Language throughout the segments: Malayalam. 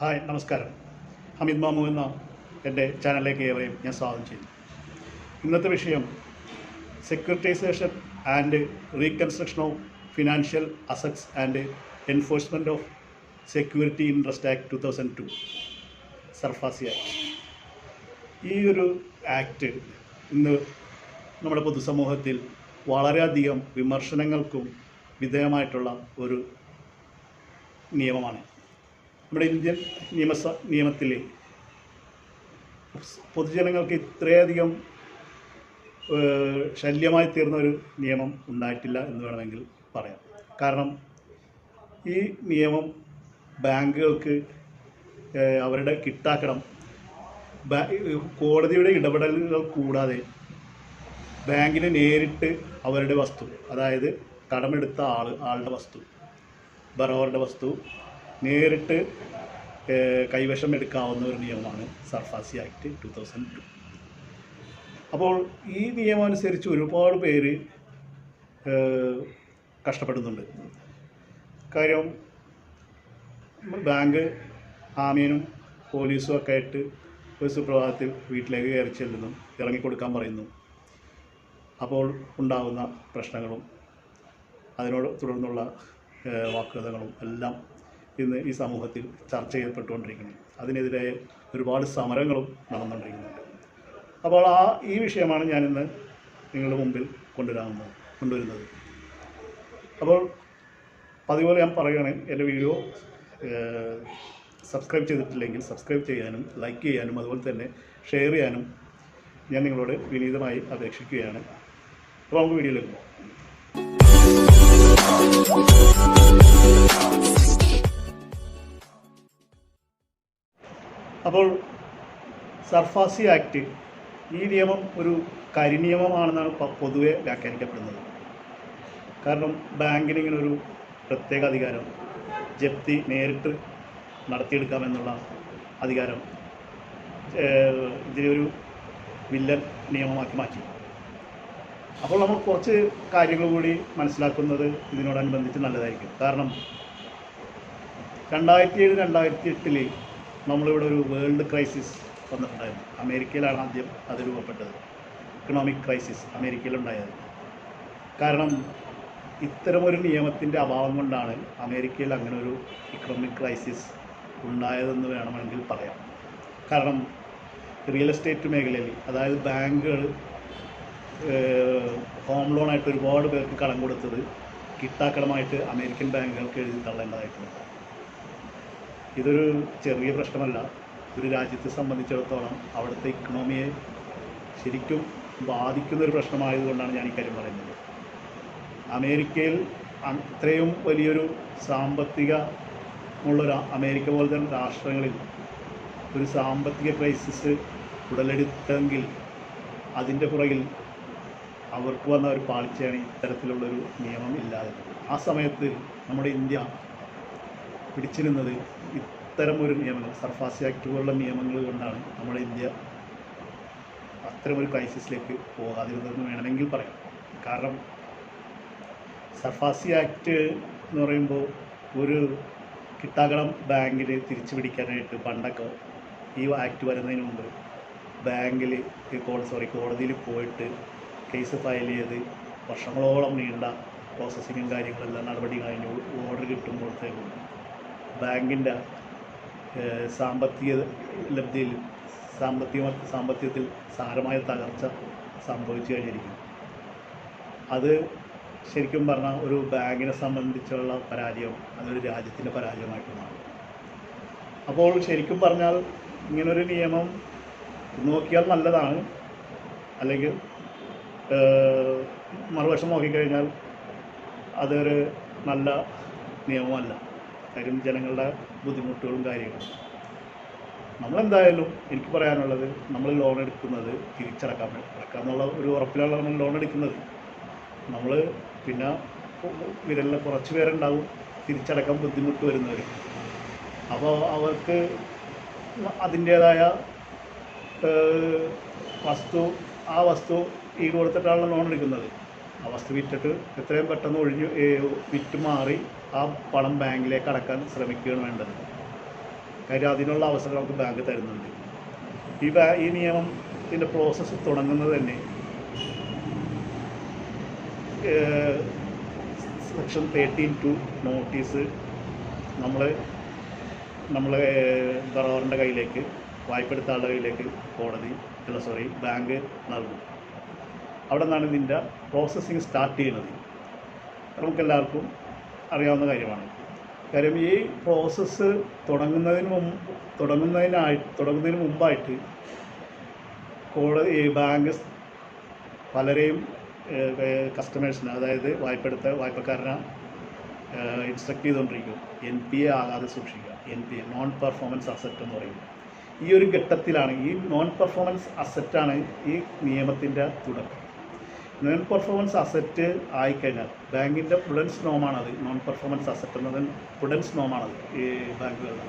ഹായ്, നമസ്കാരം. ഹമീദ് മാമു എന്ന എൻ്റെ ചാനലിലേക്ക് ഏവരെയും ഞാൻ സ്വാഗതം ചെയ്യുന്നു. ഇന്നത്തെ വിഷയം securitisation and reconstruction of financial assets and enforcement of security interest act 2002 SARFAESI act. ഈ ഒരു ആക്ട് ഇന്ന് നമ്മുടെ പൊതുസമൂഹത്തിൽ വളരെയധികം വിമർശനങ്ങൾക്കും വിധേയമായിട്ടുള്ള ഒരു നിയമമാണ്. നമ്മുടെ ഇന്ത്യൻ നിയമത്തിൽ പൊതുജനങ്ങൾക്ക് ഇത്രയധികം ശല്യമായി തീർന്ന ഒരു നിയമം ഉണ്ടായിട്ടില്ല എന്ന് വേണമെങ്കിൽ പറയാം. കാരണം ഈ നിയമം ബാങ്കുകൾക്ക് അവരുടെ കിട്ടാക്കടം കോടതിയുടെ ഇടപെടലുകൾ കൂടാതെ ബാങ്കിന് നേരിട്ട് അവരുടെ വസ്തു, അതായത് കടമെടുത്ത ആളുടെ വസ്തു, ബറോവറുടെ വസ്തു നേരിട്ട് കൈവശം എടുക്കാവുന്ന ഒരു നിയമമാണ് സർഫാസി ആക്ട് 2002. അപ്പോൾ ഈ നിയമം അനുസരിച്ച് ഒരുപാട് പേര് കഷ്ടപ്പെടുന്നുണ്ട്. കാര്യം ബാങ്ക് ആമീനും പോലീസും ഒക്കെ ആയിട്ട് ഒരു സുപ്രഭാതത്തിൽ വീട്ടിലേക്ക് കയറി ചെല്ലുന്നു, ഇറങ്ങിക്കൊടുക്കാൻ പറയുന്നു. അപ്പോൾ ഉണ്ടാകുന്ന പ്രശ്നങ്ങളും അതിനോട് തുടർന്നുള്ള വാഗ്വാദങ്ങളും എല്ലാം ഇന്ന് ഈ സമൂഹത്തിൽ ചർച്ച ചെയ്യപ്പെട്ടുകൊണ്ടിരിക്കുന്നു. അതിനെതിരെ ഒരുപാട് സമരങ്ങളും നടന്നുകൊണ്ടിരിക്കുന്നുണ്ട്. അപ്പോൾ ഈ വിഷയമാണ് ഞാനിന്ന് നിങ്ങളുടെ മുമ്പിൽ കൊണ്ടുവരുന്നത്. അപ്പോൾ അതുപോലെ ഞാൻ പറയുകയാണ്, എൻ്റെ വീഡിയോ സബ്സ്ക്രൈബ് ചെയ്തിട്ടില്ലെങ്കിൽ സബ്സ്ക്രൈബ് ചെയ്യാനും ലൈക്ക് ചെയ്യാനും അതുപോലെ തന്നെ ഷെയർ ചെയ്യാനും ഞാൻ നിങ്ങളോട് വിനീതമായി അപേക്ഷിക്കുകയാണ്. അപ്പോൾ നമുക്ക് വീഡിയോയിലേക്ക് പോകാം. അപ്പോൾ സർഫാസി ആക്ട്, ഈ നിയമം ഒരു കരിനിയമമാണെന്നാണ് പൊതുവെ വ്യാഖ്യാനിക്കപ്പെടുന്നത്. കാരണം ബാങ്കിന് ഇങ്ങനെ ഒരു പ്രത്യേക അധികാരം, ജപ്തി നേരിട്ട് നടത്തിയെടുക്കാമെന്നുള്ള അധികാരം ഇതിനൊരു വില്ലൻ നിയമമാക്കി മാറ്റി. അപ്പോൾ നമ്മൾ കുറച്ച് കാര്യങ്ങൾ കൂടി മനസ്സിലാക്കുന്നത് ഇതിനോടനുബന്ധിച്ച് നല്ലതായിരിക്കും. കാരണം 2007-2008 നമ്മളിവിടെ ഒരു വേൾഡ് ക്രൈസിസ് വന്നിട്ടുണ്ടായിരുന്നു. അമേരിക്കയിലാണ് ആദ്യം അത് രൂപപ്പെട്ടത്. ഇക്കണോമിക് ക്രൈസിസ് അമേരിക്കയിലുണ്ടായത്. കാരണം ഇത്തരമൊരു നിയമത്തിൻ്റെ അഭാവം കൊണ്ടാണ് അമേരിക്കയിൽ അങ്ങനെ ഒരു ഇക്കണോമിക് ക്രൈസിസ് ഉണ്ടായതെന്ന് വേണമെങ്കിൽ പറയാം. കാരണം റിയൽ എസ്റ്റേറ്റ് മേഖലയിൽ, അതായത് ബാങ്കുകൾ ഹോം ലോണായിട്ട് ഒരുപാട് പേർക്ക് കടം കൊടുത്തത് കിട്ടാക്കടമായിട്ട് അമേരിക്കൻ ബാങ്കുകൾക്ക് എഴുതി തള്ളേണ്ടതായിട്ടുണ്ട്. ഇതൊരു ചെറിയ പ്രശ്നമല്ല. ഒരു രാജ്യത്തെ സംബന്ധിച്ചിടത്തോളം അവിടുത്തെ ഇക്കണോമിയെ ശരിക്കും ബാധിക്കുന്നൊരു പ്രശ്നമായതുകൊണ്ടാണ് ഞാൻ ഈ കാര്യം പറയുന്നത്. അമേരിക്കയിൽ അത്രയും വലിയൊരു സാമ്പത്തികമുള്ളൊരു അമേരിക്ക പോലത്തെ രാഷ്ട്രങ്ങളിൽ ഒരു സാമ്പത്തിക ക്രൈസിസ് ഉടലെടുത്തെങ്കിൽ അതിൻ്റെ പുറകിൽ അവർക്ക് വന്ന ഒരു പാളിച്ചയാണ് ഇത്തരത്തിലുള്ളൊരു നിയമം ഇല്ലാതെ. ആ സമയത്ത് നമ്മുടെ ഇന്ത്യ പിടിച്ചു നിന്നത് ഇത്തരമൊരു നിയമങ്ങൾ, സർഫാസി ആക്ട് പോലുള്ള നിയമങ്ങൾ കൊണ്ടാണ് നമ്മുടെ ഇന്ത്യ അത്തരമൊരു ക്രൈസിസിലേക്ക് പോകാതിരുന്നതെന്ന് വേണമെങ്കിൽ പറയാം. കാരണം സർഫാസി ആക്ട് എന്ന് പറയുമ്പോൾ ഒരു കിട്ടാക്കടം ബാങ്കിന് തിരിച്ചു പിടിക്കാനായിട്ട് പണ്ടൊക്കെ ഈ ആക്ട് വരുന്നതിന് മുമ്പ് ബാങ്കിൽ കോടതിയിൽ പോയിട്ട് കേസ് ഫയൽ ചെയ്ത് വർഷങ്ങളോളം നീണ്ട പ്രോസസ്സിങ്ങും കാര്യങ്ങളെല്ലാം നടപടി കഴിഞ്ഞ് ഓർഡർ കിട്ടുമ്പോഴത്തേക്കും ബാങ്കിൻ്റെ സാമ്പത്തിക ലബ്ധിയിൽ സാമ്പത്തികത്തിൽ സാരമായ തകർച്ച സംഭവിച്ചു കഴിഞ്ഞിരിക്കും. അത് ശരിക്കും പറഞ്ഞാൽ ഒരു ബാങ്കിനെ സംബന്ധിച്ചുള്ള പരാജയം അതൊരു രാജ്യത്തിൻ്റെ പരാജയമായിട്ട് മാറും. അപ്പോൾ ശരിക്കും പറഞ്ഞാൽ ഇങ്ങനൊരു നിയമം നോക്കിയാൽ നല്ലതാണ്, അല്ലെങ്കിൽ മറുവശം നോക്കിക്കഴിഞ്ഞാൽ അതൊരു നല്ല നിയമമല്ല. കാര്യം ജനങ്ങളുടെ ബുദ്ധിമുട്ടുകളും കാര്യങ്ങളും. നമ്മളെന്തായാലും എനിക്ക് പറയാനുള്ളത്, നമ്മൾ ലോൺ എടുക്കുന്നത് അടക്കാമെന്നുള്ള ഒരു ഉറപ്പിലാണ് നമ്മൾ ലോൺ എടുക്കുന്നത്. നമ്മൾ പിന്നെ വിരലിൽ കുറച്ച് പേരുണ്ടാവും തിരിച്ചടക്കാൻ ബുദ്ധിമുട്ട് വരുന്നവർ. അപ്പോൾ അവർക്ക് അതിൻ്റേതായ വസ്തു ഈട് കൊടുത്തിട്ടാണ് ലോൺ എടുക്കുന്നത്. ആ വസ്തു വിറ്റിട്ട് എത്രയും പെട്ടെന്ന് വിറ്റ് മാറി ആ പണം ബാങ്കിലേക്ക് അടക്കാൻ ശ്രമിക്കുകയാണ് വേണ്ടത്. കാര്യം അതിനുള്ള അവസരം നമുക്ക് ബാങ്ക് തരുന്നുണ്ട്. ഈ നിയമത്തിൻ്റെ പ്രോസസ്സ് തുടങ്ങുന്നത് തന്നെ സെക്ഷൻ 13(2) നോട്ടീസ് നമ്മളെ ബറോറിൻ്റെ കയ്യിലേക്ക്, വായ്പെടുത്ത ആളുടെ കയ്യിലേക്ക് ബാങ്ക് നൽകും. അവിടെ നിന്നാണ് ഇതിൻ്റെ പ്രോസസ്സിങ് സ്റ്റാർട്ട് ചെയ്യുന്നത്. നമുക്കെല്ലാവർക്കും അറിയാവുന്ന കാര്യമാണ്. കാര്യം ഈ പ്രോസസ്സ് തുടങ്ങുന്നതിന് മുമ്പായിട്ട് ബാങ്ക് പലരെയും കസ്റ്റമേഴ്സിന്, അതായത് വായ്പക്കാരനെ ഇൻസ്ട്രക്ട് ചെയ്തുകൊണ്ടിരിക്കും. NPA ആകാതെ സൂക്ഷിക്കുക. NPA നോൺ പെർഫോമൻസ് അസറ്റ് എന്ന് പറയും. ഈ ഒരു ഘട്ടത്തിലാണ്, ഈ നോൺ പെർഫോമൻസ് അസറ്റാണ് ഈ നിയമത്തിൻ്റെ തുടക്കം. നോൺ പെർഫോമൻസ് അസറ്റ് ആയിക്കഴിഞ്ഞാൽ ബാങ്കിൻ്റെ പ്രുഡൻസ് നോമാണത്. നോൺ പെർഫോമൻസ് അസറ്റ് എന്നത് പ്രുഡൻസ് നോമാണത് ഈ ബാങ്കുകളുടെ.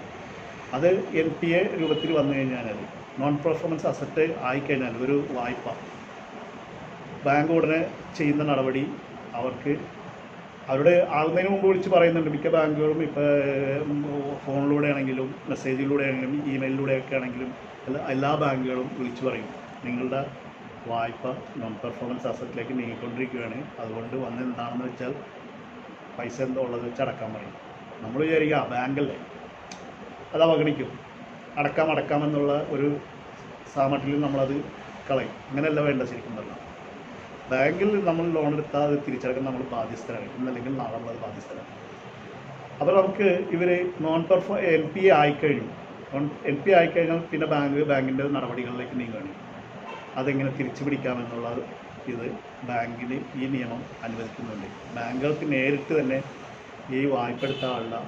അത് NPA രൂപത്തിൽ വന്നു കഴിഞ്ഞാൽ, നോൺ പെർഫോമൻസ് അസറ്റ് ആയിക്കഴിഞ്ഞാൽ ഒരു വായ്പ ബാങ്ക് ഉടനെ ചെയ്യുന്ന നടപടി അവരുടെ ആകുന്നതിന് മുമ്പ് വിളിച്ച് പറയുന്നുണ്ട്. മിക്ക ബാങ്കുകളും ഇപ്പോൾ ഫോണിലൂടെ ആണെങ്കിലും മെസ്സേജിലൂടെ ആണെങ്കിലും ഇമെയിലിലൂടെയൊക്കെ ആണെങ്കിലും എല്ലാ ബാങ്കുകളും വിളിച്ച് പറയും, നിങ്ങളുടെ വായ്പ നോൺ പെർഫോമൻസ് അസറ്റിലേക്ക് നീങ്ങിക്കൊണ്ടിരിക്കുകയാണ്, അതുകൊണ്ട് വന്ന് എന്താണെന്ന് വെച്ചാൽ പൈസ എന്താ ഉള്ളത് വെച്ച് അടക്കാൻ പറയും. നമ്മൾ വിചാരിക്കുക ബാങ്കല്ലേ, അത് അവഗണിക്കും, അടക്കാമെന്നുള്ള ഒരു സാമട്ടിൽ നമ്മളത് കളയും. അങ്ങനെയല്ല വേണ്ട. ശരിക്കും പറഞ്ഞാൽ ബാങ്കിൽ നമ്മൾ ലോൺ എടുത്താൽ അത് തിരിച്ചടക്കാൻ നമ്മൾ ബാധ്യസ്ഥരാണ്, ഇന്നല്ലെങ്കിൽ നാളെ നമ്മളത് ബാധ്യസ്ഥരാണ്. അപ്പോൾ നമുക്ക് ഇവർ NPA ആയിക്കഴിഞ്ഞു. NPA ആയിക്കഴിഞ്ഞാൽ പിന്നെ ബാങ്കിൻ്റെ നടപടികളിലേക്ക് നീങ്ങുകയാണ്. അതെങ്ങനെ തിരിച്ചു പിടിക്കാമെന്നുള്ള ഇത് ബാങ്കിന് ഈ നിയമം അനുവദിക്കുന്നുണ്ട്. ബാങ്കുകൾക്ക് നേരിട്ട് തന്നെ ഈ വായ്പെടുത്ത ആളുടെ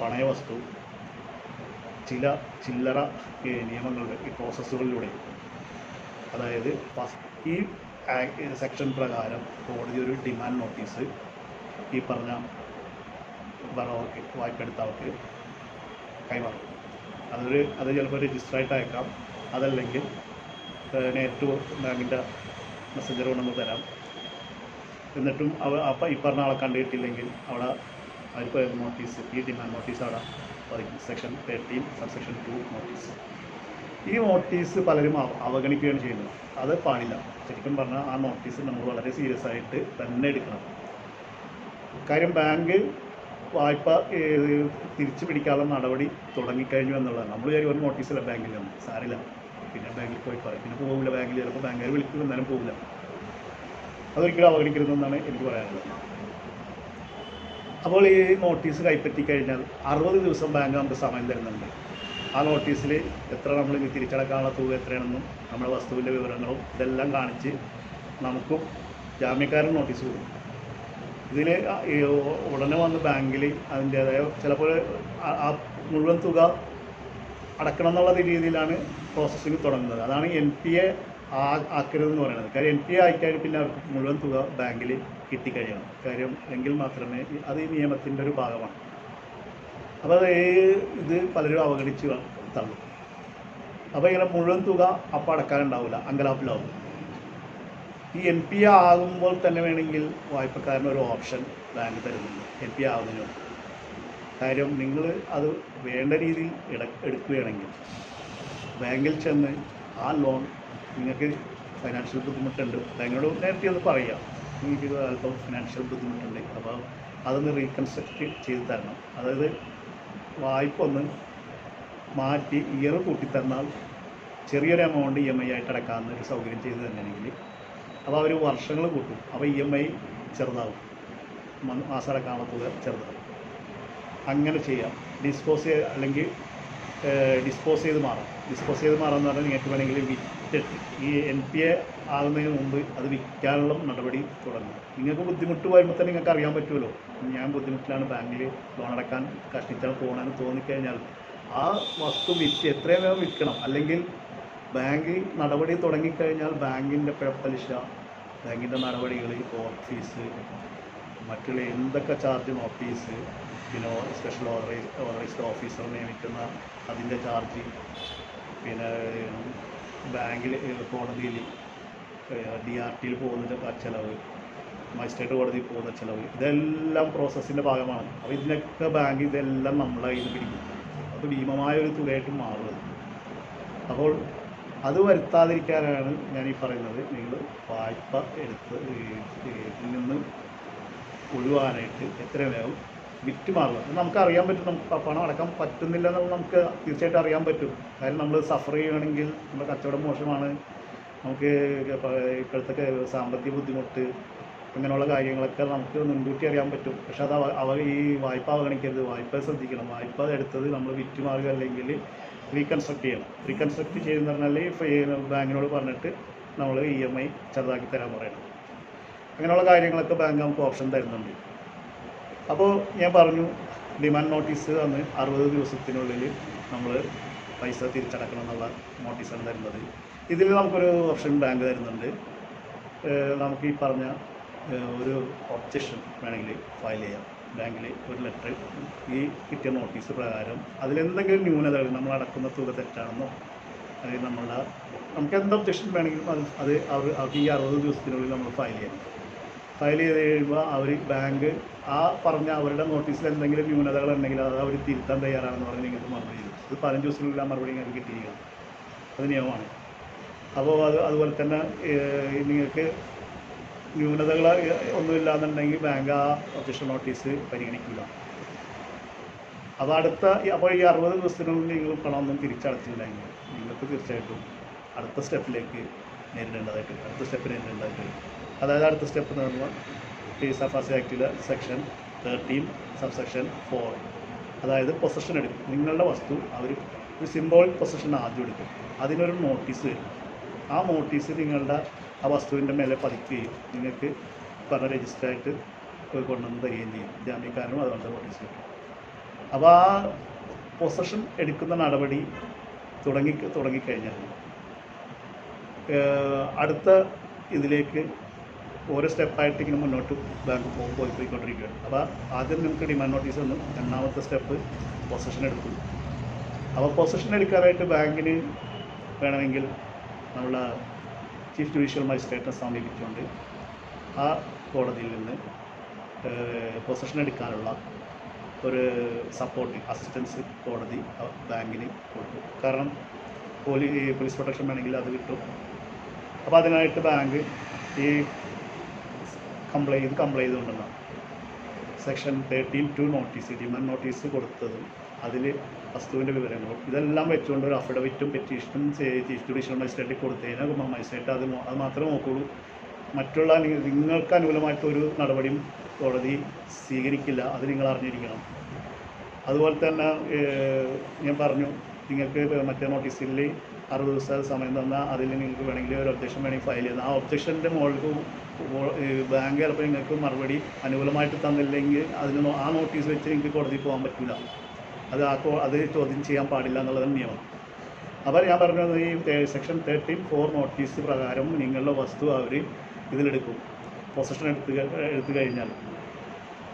പണയ വസ്തു ചില ചില്ലറ നിയമങ്ങളുടെ ഈ പ്രോസസ്സുകളിലൂടെ, അതായത് ഈ സെക്ഷൻ പ്രകാരം കോടതി ഒരു ഡിമാൻഡ് നോട്ടീസ് ഈ പറഞ്ഞ ബറോവർക്ക്, വായ്പെടുത്തവർക്ക് കൈമാറും. അത് ചിലപ്പോൾ രജിസ്റ്ററായിട്ട് അയക്കാം, അതല്ലെങ്കിൽ നേരിട്ട് ബാങ്കിൻ്റെ മെസ്സഞ്ചർ കൊണ്ടൊന്ന് തരാം. എന്നിട്ടും അപ്പം ഈ പറഞ്ഞ ആളെ കണ്ടിട്ടില്ലെങ്കിൽ അവിടെ അവർക്ക് നോട്ടീസ്, ഈ ഡിമാൻഡ് നോട്ടീസ് അവിടെ പതിക്കും. Section 13 subsection 2 notice. ഈ നോട്ടീസ് പലരും അവഗണിക്കുകയാണ് ചെയ്യുന്നത്. അത് പാടില്ല. ശരിക്കും പറഞ്ഞാൽ ആ നോട്ടീസ് നമ്മൾ വളരെ സീരിയസ് ആയിട്ട് തന്നെ എടുക്കണം. കാര്യം ബാങ്ക് വായ്പ തിരിച്ചു പിടിക്കാനുള്ള നടപടി തുടങ്ങിക്കഴിഞ്ഞു എന്നുള്ളതാണ്. നമ്മൾ ഒരു നോട്ടീസില്ല ബാങ്കിൽ നിന്ന്, സാരില്ല, പിന്നെ ബാങ്കിൽ പോയി പറയും, പിന്നെ പോകില്ല. ബാങ്കിൽ ചിലപ്പോൾ ബാങ്കുകാർ വിളിക്കും, എന്നാലും പോകില്ല. അതൊരിക്കലും അവഗണിക്കരുതെന്നാണ് എനിക്ക് പറയാനുള്ളത്. അപ്പോൾ ഈ നോട്ടീസ് കൈപ്പറ്റി കഴിഞ്ഞാൽ 60 ദിവസം ബാങ്ക് നമുക്ക് സമയം തരുന്നുണ്ട്. ആ നോട്ടീസിൽ എത്ര നമ്മൾ തിരിച്ചടക്കാനുള്ള തുക എത്രയാണെന്നും നമ്മുടെ വസ്തുവിൻ്റെ വിവരങ്ങളും ഇതെല്ലാം കാണിച്ച് നമുക്കും ജാമ്യക്കാരൻ നോട്ടീസ് കൊടുക്കും. ഇതിൽ ഉടനെ വന്ന് ബാങ്കിൽ അതിൻ്റേതായ ചിലപ്പോൾ ആ മുഴുവൻ തുക അടക്കണം എന്നുള്ള രീതിയിലാണ് പ്രോസസ്സിങ് തുടങ്ങുന്നത്. അതാണ് NPA ആക്കരുതെന്ന് പറയുന്നത്. കാര്യം NPA ആയിക്കഴിഞ്ഞാൽ പിന്നെ അവർക്ക് മുഴുവൻ തുക ബാങ്കിൽ കിട്ടിക്കഴിയണം. കാര്യം എങ്കിൽ മാത്രമേ അത് ഈ നിയമത്തിൻ്റെ ഒരു ഭാഗമാണ്. അപ്പോൾ ഇത് പലരും അവഗണിച്ച് തള്ളും. അപ്പോൾ ഇങ്ങനെ മുഴുവൻ തുക അപ്പം അടക്കാനുണ്ടാവില്ല, അങ്കലാപ്പിലാവും. ഈ NPA ആകുമ്പോൾ തന്നെ വേണമെങ്കിൽ വായ്പക്കാരനൊരു ഓപ്ഷൻ ബാങ്ക് തരുന്നുണ്ട് NPA ആകുന്നതിന്. കാര്യം നിങ്ങൾ അത് വേണ്ട രീതിയിൽ എടുക്കുകയാണെങ്കിൽ ബാങ്കിൽ ചെന്ന് ആ ലോൺ, നിങ്ങൾക്ക് ഫൈനാൻഷ്യൽ ബുദ്ധിമുട്ടുണ്ട്, ബാങ്കിനോട് നേരത്തെ ഒന്ന് പറയാം, നിങ്ങൾക്ക് അല്പം ഫിനാൻഷ്യൽ ബുദ്ധിമുട്ടുണ്ട്, അപ്പോൾ അതൊന്ന് റീകൺസ്ട്രക്റ്റ് ചെയ്ത് തരണം. അതായത് വായ്പ ഒന്ന് മാറ്റി ഇയർ കൂട്ടിത്തന്നാൽ ചെറിയൊരു എമൗണ്ട് EMI ആയിട്ട് അടക്കാവുന്ന ഒരു സൗകര്യം ചെയ്ത് തന്നെയാണെങ്കിൽ അപ്പോൾ അവർ വർഷങ്ങൾ കൂട്ടും. അപ്പോൾ EMI ചെറുതാവും, മാസം അടക്കാനുള്ള തുക ചെറുതാവും. അങ്ങനെ ചെയ്യാം. ഡിസ്പോസ് ചെയ്ത് മാറാം. ഡിസ്പോസ് ചെയ്ത് മാറാമെന്ന് പറഞ്ഞാൽ നിങ്ങൾക്ക് വേണമെങ്കിൽ വിറ്റിട്ട് ഈ NPA ആകുന്നതിന് മുമ്പ് അത് വിൽക്കാനുള്ള നടപടി തുടങ്ങും. നിങ്ങൾക്ക് ബുദ്ധിമുട്ട് വരുമ്പോൾ തന്നെ നിങ്ങൾക്ക് അറിയാൻ പറ്റുമല്ലോ, ഞാൻ ബുദ്ധിമുട്ടിലാണ്, ബാങ്കിൽ ലോൺ അടക്കാൻ കഷ്ടിച്ചാൽ പോകണമെന്ന് തോന്നിക്കഴിഞ്ഞാൽ ആ വസ്തു വിറ്റ് എത്രയും വേഗം വിൽക്കണം. അല്ലെങ്കിൽ ബാങ്ക് നടപടി തുടങ്ങിക്കഴിഞ്ഞാൽ ബാങ്കിൻ്റെ പലിശ, ബാങ്കിൻ്റെ നടപടികൾ, കോർട്ട് ഫീസ്, മറ്റുള്ള എന്തൊക്കെ ചാർജ്, നോട്ടീസ്, പിന്നെ സ്പെഷ്യൽ ഓതറൈസ്ഡ് ഓഫീസർ നിയമിക്കുന്ന അതിൻ്റെ ചാർജ്, പിന്നെ ബാങ്കിൽ കോടതിയിൽ DRTയിൽ പോകുന്ന ചിലവ്, മജിസ്ട്രേറ്റ് കോടതിയിൽ പോകുന്ന ചിലവ്, ഇതെല്ലാം പ്രോസസ്സിൻ്റെ ഭാഗമാണ്. അപ്പോൾ ഇതിനൊക്കെ ബാങ്ക് ഇതെല്ലാം നമ്മളെ കയ്യിൽ പിടിക്കും. അപ്പോൾ ഭീമമായ ഒരു തുകയായിട്ട് മാറുന്നത്. അപ്പോൾ അത് വരുത്താതിരിക്കാനാണ് ഞാൻ ഈ പറയുന്നത്. നിങ്ങൾ വായ്പ എടുത്ത് ഇതിൽ നിന്ന് ഒഴിവാനായിട്ട് എത്രയും വേഗം വിറ്റ് മാറുക. നമുക്കറിയാൻ പറ്റും, നമുക്ക് പണം അടക്കാൻ പറ്റുന്നില്ല എന്നുള്ളത് നമുക്ക് തീർച്ചയായിട്ടും അറിയാൻ പറ്റും. കാര്യം നമ്മൾ സഫർ ചെയ്യുകയാണെങ്കിൽ നമ്മുടെ കച്ചവടം മോശമാണ്, നമുക്ക് ഇപ്പോഴത്തെ സാമ്പത്തിക ബുദ്ധിമുട്ട് അങ്ങനെയുള്ള കാര്യങ്ങളൊക്കെ നമുക്ക് മുൻകൂട്ടി അറിയാൻ പറ്റും. പക്ഷെ അത് ഈ വായ്പ അവഗണിക്കരുത്, വായ്പ ശ്രദ്ധിക്കണം. വായ്പ എടുത്തത് നമ്മൾ വിറ്റ് മാറുക അല്ലെങ്കിൽ റീകൺസ്ട്രക്ട് ചെയ്യണം. റീകൺസ്ട്രക്ട് ചെയ്യുന്ന പറഞ്ഞാൽ ബാങ്കിനോട് പറഞ്ഞിട്ട് നമ്മൾ EMI ചെറുതാക്കി തരാൻ പറയണം. അങ്ങനെയുള്ള കാര്യങ്ങളൊക്കെ ബാങ്ക് നമുക്ക് ഓപ്ഷൻ തരുന്നുണ്ട്. അപ്പോൾ ഞാൻ പറഞ്ഞു, ഡിമാൻഡ് നോട്ടീസ് അന്ന് 60 ദിവസത്തിനുള്ളിൽ നമ്മൾ പൈസ തിരിച്ചടക്കണം എന്നുള്ള നോട്ടീസാണ് തരുന്നത്. ഇതിൽ നമുക്കൊരു ഓപ്ഷൻ ബാങ്ക് തരുന്നുണ്ട്. നമുക്ക് ഈ പറഞ്ഞ ഒരു ഒബ്ജക്ഷൻ വേണമെങ്കിൽ ഫയൽ ചെയ്യാം ബാങ്കിൽ. ഒരു ലെറ്റർ ഈ കിട്ടിയ നോട്ടീസ് പ്രകാരം അതിലെന്തെങ്കിലും ന്യൂനതകൾ, നമ്മൾ അടക്കുന്ന തുക തെറ്റാണെന്നോ അല്ലെങ്കിൽ നമുക്ക് എന്ത് ഒബ്ജക്ഷൻ വേണമെങ്കിലും അത് അവർക്ക് ഈ 60 ദിവസത്തിനുള്ളിൽ നമ്മൾ ഫയൽ ചെയ്യാം. ഫയൽ ചെയ്ത് കഴിയുമ്പോൾ അവർ ബാങ്ക് ആ പറഞ്ഞ അവരുടെ നോട്ടീസിൽ എന്തെങ്കിലും ന്യൂനതകൾ ഉണ്ടെങ്കിൽ അത് അവർ തിരുത്താൻ തയ്യാറാണെന്ന് പറഞ്ഞ് നിങ്ങൾക്ക് മറുപടി ചെയ്തു. ഇത് 15 ദിവസത്തിനുള്ളിൽ ആ മറുപടി നിങ്ങൾക്ക് കിട്ടിയിരിക്കണം. അത് നിയമമാണ്. അപ്പോൾ അതുപോലെ തന്നെ നിങ്ങൾക്ക് ന്യൂനതകൾ ഒന്നുമില്ലാന്നുണ്ടെങ്കിൽ ബാങ്ക് ആ ഒബ്ജക്ഷൻ നോട്ടീസ് പരിഗണിക്കില്ല. അപ്പോൾ അപ്പോൾ ഈ 60 ദിവസത്തിനുള്ളിൽ നിങ്ങൾ പണമൊന്നും തിരിച്ചടച്ചില്ലെങ്കിൽ നിങ്ങൾക്ക് തീർച്ചയായിട്ടും അടുത്ത സ്റ്റെപ്പ് നേരിടേണ്ടതായിട്ട്. അതായത് അടുത്ത സ്റ്റെപ്പ് എന്ന് പറഞ്ഞാൽ ഈ സഫാസി ആക്ടിലെ സെക്ഷൻ 13 സബ്സെക്ഷൻ 4, അതായത് പൊസഷൻ എടുക്കും. നിങ്ങളുടെ വസ്തു അവർ ഒരു സിംബോളിക് പൊസഷൻ ആദ്യം എടുക്കും. അതിനൊരു നോട്ടീസ് വരും. ആ നോട്ടീസ് നിങ്ങളുടെ ആ വസ്തുവിൻ്റെ മേലെ പതിക്കുകയും നിങ്ങൾക്ക് പറഞ്ഞ രജിസ്റ്ററായിട്ട് കൊണ്ടുവന്ന് തരികയും ചെയ്യും. ജാമ്യക്കാരനും അതുപോലത്തെ നോട്ടീസ് കിട്ടും. അപ്പോൾ ആ പൊസഷൻ എടുക്കുന്ന നടപടി തുടങ്ങിക്കഴിഞ്ഞാൽ അടുത്ത ഇതിലേക്ക് ഓരോ സ്റ്റെപ്പായിട്ട് ഇങ്ങനെ മുന്നോട്ട് ബാങ്ക് പോയിക്കൊണ്ടിരിക്കുകയാണ്. അപ്പോൾ ആദ്യം നമുക്ക് ഡിമാൻഡ് നോട്ടീസ് വന്നു. രണ്ടാമത്തെ സ്റ്റെപ്പ് പൊസഷൻ എടുത്തു. അപ്പോൾ പൊസഷൻ എടുക്കാനായിട്ട് ബാങ്കിന് വേണമെങ്കിൽ നമ്മളെ ചീഫ് ജുഡീഷ്യൽ മജിസ്ട്രേറ്റിനെ സമീപിച്ചുകൊണ്ട് ആ കോടതിയിൽ നിന്ന് പൊസഷൻ എടുക്കാനുള്ള ഒരു സപ്പോർട്ട് അസിസ്റ്റൻസ് കോടതി ബാങ്കിന് കൊടുക്കും. കാരണം പോലീസ് പ്രൊട്ടക്ഷൻ വേണമെങ്കിൽ അത് കിട്ടും. അപ്പോൾ അതിനായിട്ട് ബാങ്ക് ഈ കംപ്ലൈൻറ്റ് ചെയ്തുകൊണ്ടുണ്ടാകും. സെക്ഷൻ 13(2) നോട്ടീസ്, ഡിമാൻഡ് നോട്ടീസ് കൊടുത്തതും അതിൽ വസ്തുവിൻ്റെ വിവരങ്ങളും ഇതെല്ലാം വെച്ചുകൊണ്ട് ഒരു അഫിഡവിറ്റും പെറ്റീഷനും ചീഫ് ജുഡീഷ്യൽ മജിസ്ട്രേറ്റിൽ കൊടുത്തതിനാൽ മജിസ്ട്രേറ്റ് അത് മാത്രമേ നോക്കുള്ളൂ. മറ്റുള്ള നിങ്ങൾക്ക് അനുകൂലമായിട്ടൊരു നടപടിയും കോടതി സ്വീകരിക്കില്ല. അത് നിങ്ങൾ അറിഞ്ഞിരിക്കണം. അതുപോലെ തന്നെ ഞാൻ പറഞ്ഞു, നിങ്ങൾക്ക് മറ്റേ നോട്ടീസിൽ 60 ദിവസം സമയം തന്നാൽ അതിൽ നിങ്ങൾക്ക് വേണമെങ്കിൽ ഒരു ഒബ്ജക്ഷൻ വേണമെങ്കിൽ ഫയൽ ചെയ്യുന്നത്. ആ ഒബ്ജക്ഷൻ്റെ മുകളിൽ ബാങ്ക് ചിലപ്പോൾ നിങ്ങൾക്ക് മറുപടി അനുകൂലമായിട്ട് തന്നില്ലെങ്കിൽ ആ നോട്ടീസ് വെച്ച് നിങ്ങൾക്ക് കോടതിയിൽ പോകാൻ പറ്റില്ല. അത് ചോദ്യം ചെയ്യാൻ പാടില്ല എന്നുള്ളതാണ് നിയമം. അപ്പോൾ ഞാൻ പറഞ്ഞത് ഈ സെക്ഷൻ 13(4) നോട്ടീസ് പ്രകാരം നിങ്ങളുടെ വസ്തു അവർ ഇതിലെടുക്കും, പൊസഷൻ എടുത്തു കഴിഞ്ഞാൽ.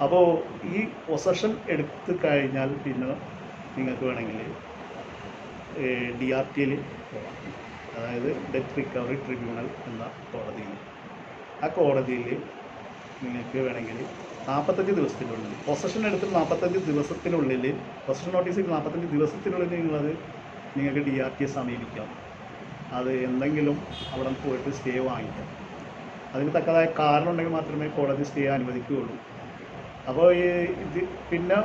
അപ്പോൾ ഈ പൊസഷൻ എടുത്തു കഴിഞ്ഞാൽ പിന്നെ നിങ്ങൾക്ക് വേണമെങ്കിൽ DRTയിൽ പോകാം. അതായത് ഡെറ്റ് റിക്കവറി ട്രിബ്യൂണൽ എന്ന കോടതിയിൽ. ആ കോടതിയിൽ നിങ്ങൾക്ക് വേണമെങ്കിൽ 45 ദിവസത്തിനുള്ളിൽ പൊസഷൻ എടുത്ത് 45 ദിവസത്തിനുള്ളിൽ പൊസഷൻ നോട്ടീസ് 45 ദിവസത്തിനുള്ളിൽ നിങ്ങൾക്ക് DRTയെ സമീപിക്കാം. അത് എന്തെങ്കിലും അവിടെ പോയിട്ട് സ്റ്റേ വാങ്ങിക്കാം. അതിന് തക്കതായ കാരണം ഉണ്ടെങ്കിൽ മാത്രമേ കോടതി സ്റ്റേ അനുവദിക്കുകയുള്ളൂ. അപ്പോൾ പിന്നെ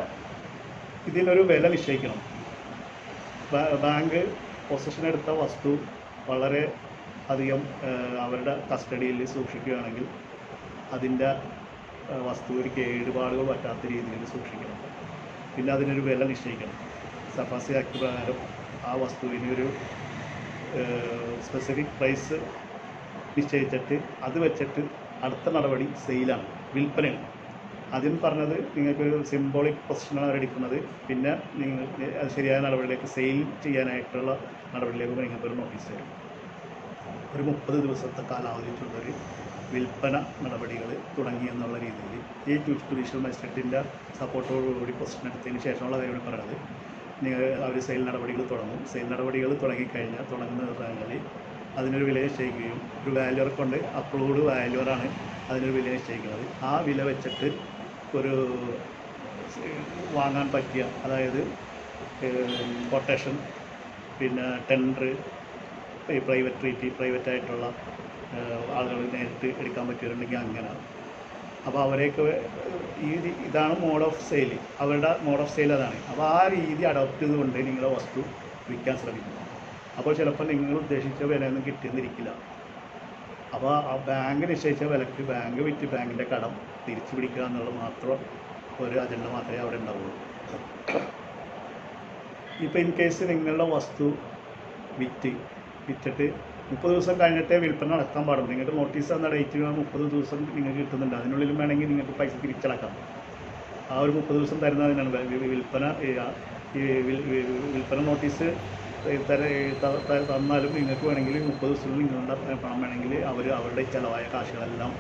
ഇതിനൊരു വില നിശ്ചയിക്കണം. ബാങ്ക് പൊസഷൻ എടുത്ത വസ്തു വളരെ അധികം അവരുടെ കസ്റ്റഡിയിൽ സൂക്ഷിക്കുകയാണെങ്കിൽ അതിൻ്റെ വസ്തു ഒരു കേടുപാടുകൾ പറ്റാത്ത രീതിയിൽ സൂക്ഷിക്കണം. പിന്നെ അതിനൊരു വില നിശ്ചയിക്കണം. സഫാസി ആക്ട് പ്രകാരം ആ വസ്തുവിന് ഒരു സ്പെസിഫിക് പ്രൈസ് നിശ്ചയിച്ചിട്ട് അത് വെച്ചിട്ട് അടുത്ത നടപടി സെയിലാണ്, വിൽപ്പനയാണ്. ആദ്യം പറഞ്ഞത് നിങ്ങൾക്കൊരു സിംബോളിക് പൊസിഷനാണ് അവരെടുക്കുന്നത്. പിന്നെ നിങ്ങൾക്ക് അത് ശരിയായ നടപടിയിലേക്ക് സെയിൽ ചെയ്യാനായിട്ടുള്ള നടപടിയിലേക്ക് നിങ്ങൾക്കൊരു നോട്ടീസ് തരും. ഒരു 30 ദിവസത്തെ കാലാവധി വെച്ചുള്ളൊരു വിൽപ്പന നടപടികൾ തുടങ്ങി എന്നുള്ള രീതിയിൽ ഈ ചീഫ് ജുഡീഷ്യൽ മജിസ്ട്രേറ്റിൻ്റെ സപ്പോർട്ടോടുകൂടി പൊസിഷൻ എടുത്തതിന് ശേഷമുള്ള കാര്യമാണ് പറയുന്നത്. അവർ സെയിൽ നടപടികൾ തുടങ്ങും. സെയിൽ നടപടികൾ തുടങ്ങുന്നത് അതിനൊരു വില നിശ്ചയിക്കുകയും ഒരു വാല്യൂറെ കൊണ്ട് അപ്രൂവ്ഡ് വാല്യൂറാണ് അതിനൊരു വില നിശ്ചയിക്കുന്നത്. ആ വില വെച്ചിട്ട് ഒരു വാങ്ങാൻ പറ്റിയ, അതായത് കൊട്ടേഷൻ, പിന്നെ ടെൻഡർ, ഈ പ്രൈവറ്റായിട്ടുള്ള ആളുകൾ നേരിട്ട് എടുക്കാൻ പറ്റിയിട്ടുണ്ടെങ്കിൽ അങ്ങനെ. അപ്പോൾ അവരെയൊക്കെ ഇതാണ് മോഡ് ഓഫ് സെയിൽ, അവരുടെ മോഡ് ഓഫ് സെയിൽ അതാണ്. അപ്പോൾ ആ രീതി അഡോപ്റ്റ് ചെയ്തുകൊണ്ട് നിങ്ങളുടെ വസ്തു വിൽക്കാൻ ശ്രമിക്കും. അപ്പോൾ ചിലപ്പോൾ നിങ്ങൾ ഉദ്ദേശിച്ച വിലയൊന്നും കിട്ടിയെന്നിരിക്കില്ല. അപ്പോൾ ആ ബാങ്ക് നിശ്ചയിച്ച വിലക്ക് ബാങ്ക് വിറ്റ് ബാങ്കിൻ്റെ കടം തിരിച്ചു പിടിക്കുക എന്നുള്ളത് മാത്രം ഒരു അജണ്ട മാത്രമേ അവിടെ ഉണ്ടാവുള്ളൂ. ഇപ്പോൾ ഇൻ കേസ് നിങ്ങളുടെ വസ്തു വിറ്റിട്ട് 30 ദിവസം കഴിഞ്ഞിട്ടേ വിൽപ്പന നടത്താൻ പാടുള്ളൂ. നിങ്ങൾക്ക് നോട്ടീസ് തന്ന ഡേറ്റ് 30 ദിവസം നിങ്ങൾക്ക് കിട്ടുന്നുണ്ട്. അതിനുള്ളിലും വേണമെങ്കിൽ നിങ്ങൾക്ക് പൈസ തിരിച്ചടക്കാം. ആ ഒരു 30 ദിവസം തരുന്നതിനാണ് വിൽപ്പന നോട്ടീസ് തന്നാലും നിങ്ങൾക്ക് വേണമെങ്കിൽ 30 ദിവസത്തിൽ നിങ്ങളുടെ പണം വേണമെങ്കിൽ അവരുടെ ചിലവായ കാശുകളെല്ലാം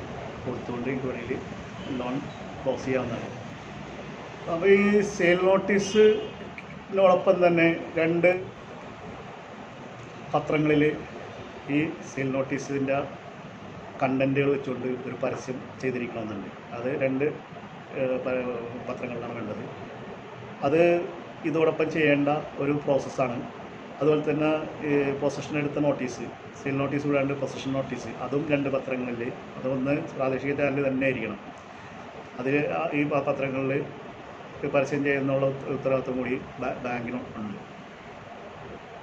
കൊടുത്തുകൊണ്ട് നിങ്ങൾക്ക് വേണമെങ്കിൽ ലോൺ ക്ലോസ് ചെയ്യാവുന്നതാണ്. അപ്പോൾ ഈ സെയിൽ നോട്ടീസിനോടൊപ്പം തന്നെ 2 പത്രങ്ങളിൽ ഈ സെയിൽ നോട്ടീസിൻ്റെ കണ്ടൻറ്റുകൾ വെച്ചുകൊണ്ട് ഒരു പരസ്യം ചെയ്തിരിക്കണമെന്നുണ്ട്. അത് 2 പത്രങ്ങളിലാണ് വേണ്ടത്. അത് ഇതോടൊപ്പം ചെയ്യേണ്ട ഒരു പ്രോസസ്സാണ്. അതുപോലെ തന്നെ പൊസഷൻ എടുത്ത നോട്ടീസ്, സെയിൽ നോട്ടീസ് കൂടാണ്ട് പൊസഷൻ നോട്ടീസ്, അതും 2 പത്രങ്ങളിൽ, അതൊന്ന് പ്രാദേശിക ചാനൽ തന്നെ ആയിരിക്കണം. അതിൽ ഈ പത്രങ്ങളിൽ പരസ്യം ചെയ്യുന്നുള്ള ഉത്തരവാദിത്വം കൂടി ബാങ്കിനും ഉണ്ട്.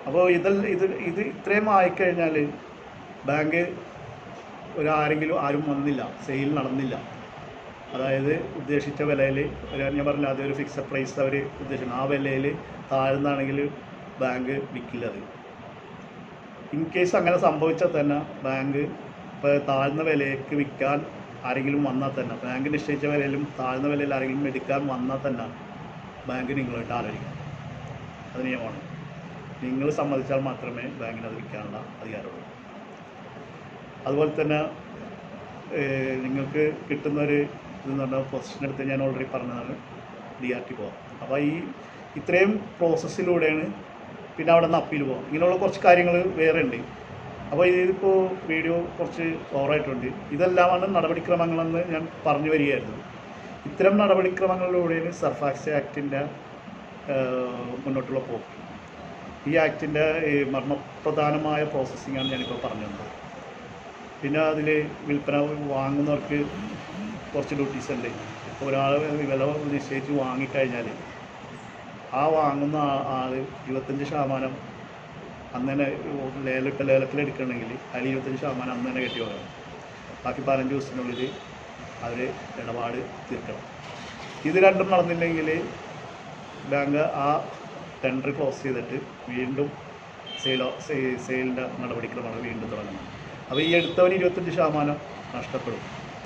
അപ്പോൾ ഇത് ഇത്രയും ആയിക്കഴിഞ്ഞാൽ ബാങ്ക് ആരും വന്നില്ല, സെയിൽ നടന്നില്ല. അതായത് ഉദ്ദേശിച്ച വിലയിൽ ഞാൻ പറഞ്ഞില്ല, അതൊരു ഫിക്സഡ് പ്രൈസ് അവർ ഉദ്ദേശിക്കണം. ആ വിലയിൽ താഴ്ന്നാണെങ്കിൽ ബാങ്ക് വിൽക്കില്ല. അത് ഇൻ കേസ് അങ്ങനെ സംഭവിച്ചാൽ തന്നെ ബാങ്ക് ഇപ്പോൾ താഴ്ന്ന വിലയ്ക്ക് വിൽക്കാൻ ആരെങ്കിലും വന്നാൽ തന്നെ, ബാങ്ക് നിശ്ചയിച്ച വിലയിലും താഴ്ന്ന വിലയിൽ ആരെങ്കിലും എടുക്കാൻ വന്നാൽ തന്നെ ബാങ്ക് നിങ്ങളായിട്ട് ആലോചിക്കണം. അത് നിയമമാണ്. നിങ്ങൾ സമ്മതിച്ചാൽ മാത്രമേ ബാങ്കിന് അത് വിൽക്കാനുള്ള അധികാരമുള്ളൂ. അതുപോലെ തന്നെ നിങ്ങൾക്ക് കിട്ടുന്നൊരു ഇതെന്ന് പറഞ്ഞാൽ പൊസിഷൻ എടുത്ത് ഞാൻ ഓൾറെഡി പറഞ്ഞതാണ് DRT പോകാം. അപ്പോൾ ഇത്രയും പ്രോസസ്സിലൂടെയാണ് പിന്നെ അവിടെ നിന്ന് അപ്പീൽ പോകാം. ഇങ്ങനെയുള്ള കുറച്ച് കാര്യങ്ങൾ വേറെ ഉണ്ട്. അപ്പോൾ ഇതിപ്പോൾ വീഡിയോ കുറച്ച് ഓവറായിട്ടുണ്ട്. ഇതെല്ലാമാണ് നടപടിക്രമങ്ങളെന്ന് ഞാൻ പറഞ്ഞു വരികയായിരുന്നു. ഇത്തരം നടപടിക്രമങ്ങളിലൂടെയാണ് സർഫാക്സ് ആക്ടിൻ്റെ മുന്നോട്ടുള്ള പോക്ക്. ഈ ആക്ടിൻ്റെ മർമ്മപ്രധാനമായ പ്രോസസ്സിങ്ങാണ് ഞാനിപ്പോൾ പറഞ്ഞു തന്നത്. പിന്നെ അതിൽ വിൽപ്പന വാങ്ങുന്നവർക്ക് കുറച്ച് ഡ്യൂട്ടീസ് ഉണ്ട്. ഇപ്പോൾ ഒരാൾ വില നിശ്ചയിച്ച് വാങ്ങിക്കഴിഞ്ഞാൽ ആ വാങ്ങുന്ന ആൾ 25% അന്ന് തന്നെ ലേലത്തിലെടുക്കണമെങ്കിൽ അതിൽ 25% അന്ന് തന്നെ കെട്ടി വാങ്ങണം. ബാക്കി 15 ദിവസത്തിനുള്ളിൽ അവർ ഇടപാട് തീർക്കണം. ഇത് രണ്ടും നടന്നില്ലെങ്കിൽ ബാങ്ക് ആ ടെൻഡർ ക്ലോസ് ചെയ്തിട്ട് വീണ്ടും സെയിലിൻ്റെ നടപടിക്രമങ്ങൾ വീണ്ടും തുടങ്ങണം. അപ്പോൾ ഈ എടുത്തവന് 25% നഷ്ടപ്പെടും.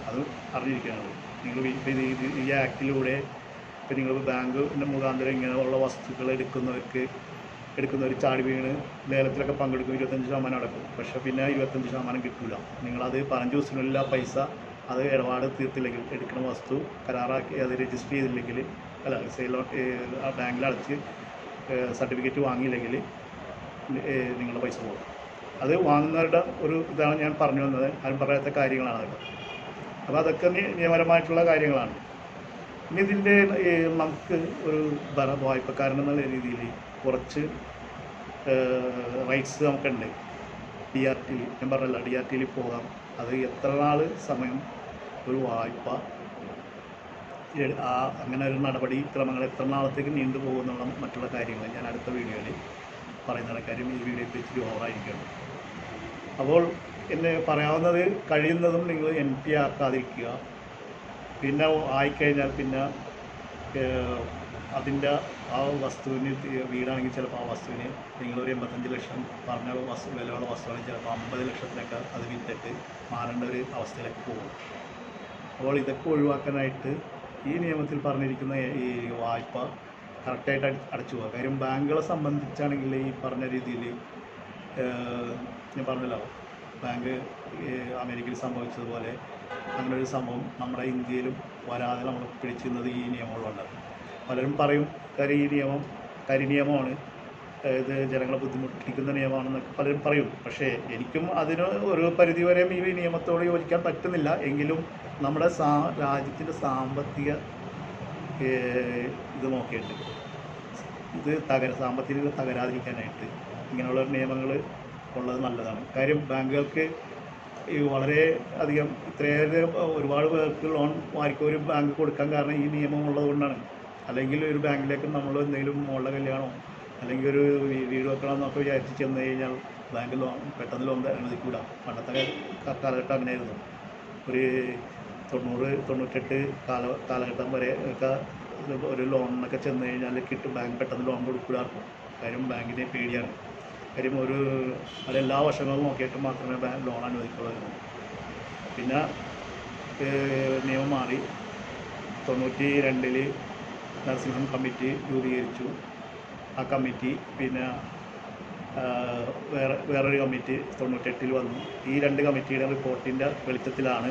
അത് അറിഞ്ഞിരിക്കുകയാണ് നിങ്ങൾ. ഈ ആക്ടിലൂടെ ഇപ്പോൾ നിങ്ങൾ ബാങ്കിൻ്റെ മുഖാന്തരം ഇങ്ങനെയുള്ള വസ്തുക്കൾ എടുക്കുന്നവർ ചാടി വീണ് ലേലത്തിലൊക്കെ പങ്കെടുക്കും, 25% അടക്കും. പക്ഷേ പിന്നെ 25% കിട്ടില്ല. നിങ്ങളത് 15 ദിവസത്തിനുള്ളിൽ ആ പൈസ അത് ഇടപാട് തീർത്തില്ലെങ്കിൽ, എടുക്കുന്ന വസ്തു കരാറാക്കി അത് രജിസ്റ്റർ ചെയ്തില്ലെങ്കിൽ, സെയിൽ ആ ബാങ്കിൽ അടച്ച് സർട്ടിഫിക്കറ്റ് വാങ്ങിയില്ലെങ്കിൽ നിങ്ങളുടെ പൈസ പോകും. അത് വാങ്ങുന്നവരുടെ ഒരു ഇതാണ് ഞാൻ പറഞ്ഞു വന്നത്. ആരും പറയാത്ത കാര്യങ്ങളാണ് അതൊക്കെ. അപ്പോൾ അതൊക്കെ നിയമപരമായിട്ടുള്ള കാര്യങ്ങളാണ്. ഇനി ഇതിൻ്റെ നമുക്ക് ഒരു വായ്പക്കാരനെന്നുള്ള രീതിയിൽ കുറച്ച് റൈറ്റ്സ് നമുക്കുണ്ട്. DRT ഞാൻ പറഞ്ഞല്ല, DRT പോകാം. അത് എത്ര നാൾ സമയം ഒരു വായ്പ അങ്ങനെ ഒരു നടപടിക്രമങ്ങൾ എത്ര നാളത്തേക്ക് നീണ്ടുപോകുന്നുള്ള മറ്റുള്ള കാര്യങ്ങൾ ഞാൻ അടുത്ത വീഡിയോയിൽ പറയുന്ന കാര്യം. ഈ വീഡിയോ ഇപ്പോൾ ഇച്ചിരി ഓവറായിരിക്കണം. അപ്പോൾ എന്നെ പറയാവുന്നത് കഴിയുന്നതും നിങ്ങൾ NP ആക്കാതിരിക്കുക. പിന്നെ ആയിക്കഴിഞ്ഞാൽ പിന്നെ അതിൻ്റെ ആ വസ്തുവിന് വീടാണെങ്കിൽ ചിലപ്പോൾ ആ വസ്തുവിന് നിങ്ങളൊരു 85 ലക്ഷം പറഞ്ഞ വിലയുള്ള വസ്തുവാണെങ്കിൽ ചിലപ്പോൾ 50 ലക്ഷത്തിനൊക്കെ അത് വിറ്റിട്ട് മാറേണ്ട ഒരു അവസ്ഥയിലേക്ക് പോകും. അപ്പോൾ ഇതൊക്കെ ഒഴിവാക്കാനായിട്ട് ഈ നിയമത്തിൽ പറഞ്ഞിരിക്കുന്ന ഈ വായ്പ കറക്റ്റായിട്ട് അടച്ചു പോകുക. കാര്യം ബാങ്കുകളെ സംബന്ധിച്ചാണെങ്കിൽ ഈ പറഞ്ഞ രീതിയിൽ ഞാൻ പറഞ്ഞല്ലോ, ബാങ്ക് അമേരിക്കയിൽ സംഭവിച്ചതുപോലെ അങ്ങനെ ഒരു സംഭവം നമ്മുടെ ഇന്ത്യയിലും വരാതെ നമ്മൾ പിടിച്ചിരുന്നത് ഈ നിയമങ്ങളുണ്ടാകും. പലരും പറയും കരിനിയമമാണ്, ഇത് ജനങ്ങളെ ബുദ്ധിമുട്ടിക്കുന്ന നിയമമാണെന്നൊക്കെ പലരും പറയും. പക്ഷേ എനിക്കും അതിന് ഒരു പരിധിവരെയും ഈ നിയമത്തോട് യോജിക്കാൻ പറ്റുന്നില്ല. എങ്കിലും നമ്മുടെ രാജ്യത്തിൻ്റെ സാമ്പത്തിക ഇത് നോക്കിയിട്ട് ഇത് സാമ്പത്തിക തകരാതിരിക്കാനായിട്ട് ഇങ്ങനെയുള്ള നിയമങ്ങൾ ഉള്ളത് നല്ലതാണ്. കാര്യം ബാങ്കുകൾക്ക് ഈ വളരെ അധികം ഇത്രയേറെ ഒരുപാട് പേർക്ക് ലോൺ വാരിക്കും ഒരു ബാങ്ക് കൊടുക്കാൻ കാരണം ഈ നിയമം ഉള്ളത് കൊണ്ടാണ്. അല്ലെങ്കിൽ ഒരു ബാങ്കിലേക്ക് നമ്മൾ എന്തെങ്കിലും മോളുടെ കല്യാണമോ അല്ലെങ്കിൽ ഒരു വീട് വെക്കണം എന്നൊക്കെ വിചാരിച്ച് ചെന്ന് കഴിഞ്ഞാൽ ബാങ്ക് ലോൺ പെട്ടെന്ന് ലോൺ അനുവദിക്കൂല. പണ്ടത്തെ കാലഘട്ടം അങ്ങനെയായിരുന്നു. ഒരു 98 കാലഘട്ടം വരെ ഒക്കെ ഒരു ലോണിനൊക്കെ ചെന്ന് കഴിഞ്ഞാൽ ബാങ്ക് പെട്ടെന്ന് ലോൺ കൊടുക്കില്ല. കാര്യം ബാങ്കിനെ പേടിയാണ്. കാര്യം അതെല്ലാ വശങ്ങളും നോക്കിയിട്ട് മാത്രമേ ബാങ്ക് ലോൺ അനുവദിക്കുള്ളൂ. പിന്നെ നിയമം മാറി 92 നരസിംഹം കമ്മിറ്റി രൂപീകരിച്ചു. ആ കമ്മിറ്റി പിന്നെ വേറൊരു കമ്മിറ്റി 98 വന്നു. ഈ 2 കമ്മിറ്റിയുടെ റിപ്പോർട്ടിൻ്റെ വെളിച്ചത്തിലാണ്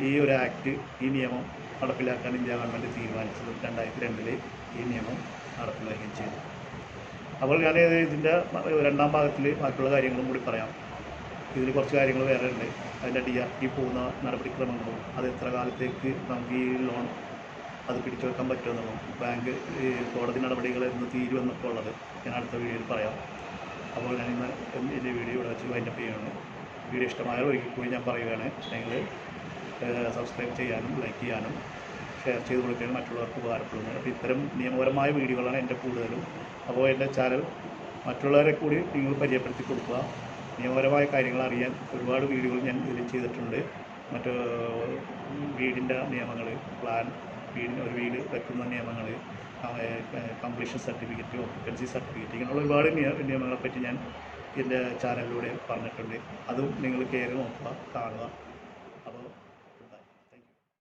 ഈ ഒരു ആക്ട്, ഈ നിയമം നടപ്പിലാക്കാൻ ഇന്ത്യ ഗവൺമെൻറ് തീരുമാനിച്ചത്. 2002 ഈ നിയമം നടപ്പിലാക്കുകയും ചെയ്തു. അപ്പോൾ ഞാൻ ഇതിൻ്റെ രണ്ടാം ഭാഗത്തിൽ ബാക്കിയുള്ള കാര്യങ്ങളും കൂടി പറയാം. ഇതിൽ കുറച്ച് കാര്യങ്ങൾ വേറെ ഉണ്ട്. അതിൻ്റെ DRT പോകുന്ന നടപടിക്രമങ്ങളും അത് എത്ര കാലത്തേക്ക് നമുക്ക് ഈ ലോൺ അത് പിടിച്ചു വെക്കാൻ പറ്റുമെന്നുള്ളതും ബാങ്ക് കോടതി നടപടികൾ എന്ന് തീരുമെന്നൊക്കെ ഉള്ളത് ഞാൻ അടുത്ത വീഡിയോയിൽ പറയാം. അപ്പോൾ ഞാൻ ഇന്ന് എൻ്റെ വീഡിയോ ഇവിടെ വെച്ച് വൈൻഡപ്പ് ചെയ്യുകയാണ്. വീഡിയോ ഇഷ്ടമായാൽ ഒരിക്കൽ കൂടി ഞാൻ പറയുകയാണ്, നിങ്ങൾ സബ്സ്ക്രൈബ് ചെയ്യാനും ലൈക്ക് ചെയ്യാനും ഷെയർ ചെയ്ത് കൊടുക്കാനും മറ്റുള്ളവർക്ക് ഉപകാരപ്പെടുന്നത്. അപ്പോൾ ഇത്തരം നിയമപരമായ വീഡിയോകളാണ് എൻ്റെ കൂടുതലും. അപ്പോൾ എൻ്റെ ചാനൽ മറ്റുള്ളവരെ കൂടി നിങ്ങൾ പരിചയപ്പെടുത്തി കൊടുക്കുക. നിയമപരമായ കാര്യങ്ങൾ അറിയാൻ ഒരുപാട് വീഡിയോകൾ ഞാൻ ഇതിൽ ചെയ്തിട്ടുണ്ട്. മറ്റ് വീടിൻ്റെ നിയമങ്ങൾ, ഒരു വീട് വെക്കുന്ന നിയമങ്ങൾ, കംപ്ലീഷൻ സർട്ടിഫിക്കറ്റ്, ഓക്യുപ്പൻസി സർട്ടിഫിക്കറ്റ്, ഇങ്ങനെയുള്ള ഒരുപാട് നിയമങ്ങളെപ്പറ്റി ഞാൻ എൻ്റെ ചാനലിലൂടെ പറഞ്ഞിട്ടുണ്ട്. അതും നിങ്ങൾ കയറി നോക്കുക, കാണുക.